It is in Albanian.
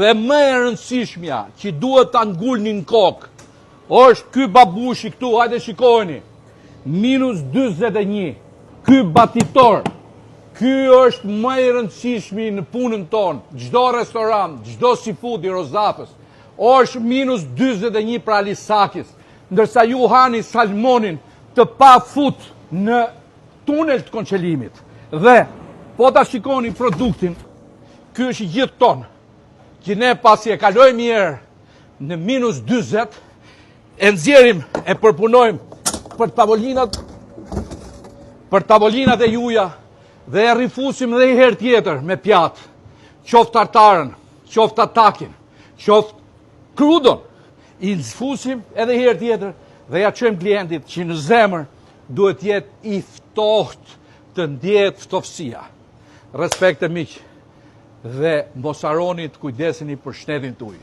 Dhe më e rëndësishmja që duhet ta ngulni në kokë, është ky babushi këtu, hajde shikojeni, -41, ky batitor, ky është më i rëndësishmi në punën tonë, gjdo restorant, gjdo seafood i Rozafës, është -41 pra Lisakis, ndërsa ju hani salmonin të pa fut në tunel të konqelimit. Dhe, po ta shikoni produktin, ky është gjithë tonë, që ne pasi e kalojmë mirë në -40, e nxjerrim e përpunojmë për tavolinat e juja dhe e rifusim dhe i herë tjetër me pjatë, qoftë tartarën, qoftë atakin, qoftë krudon, i fusim edhe i herë tjetër dhe ja çojmë klientit që në zemër duhet jetë i ftohtë të ndjehet ftofësia. Respekt e miq. Dhe mos harroni të kujdeseni për shtetin tuaj.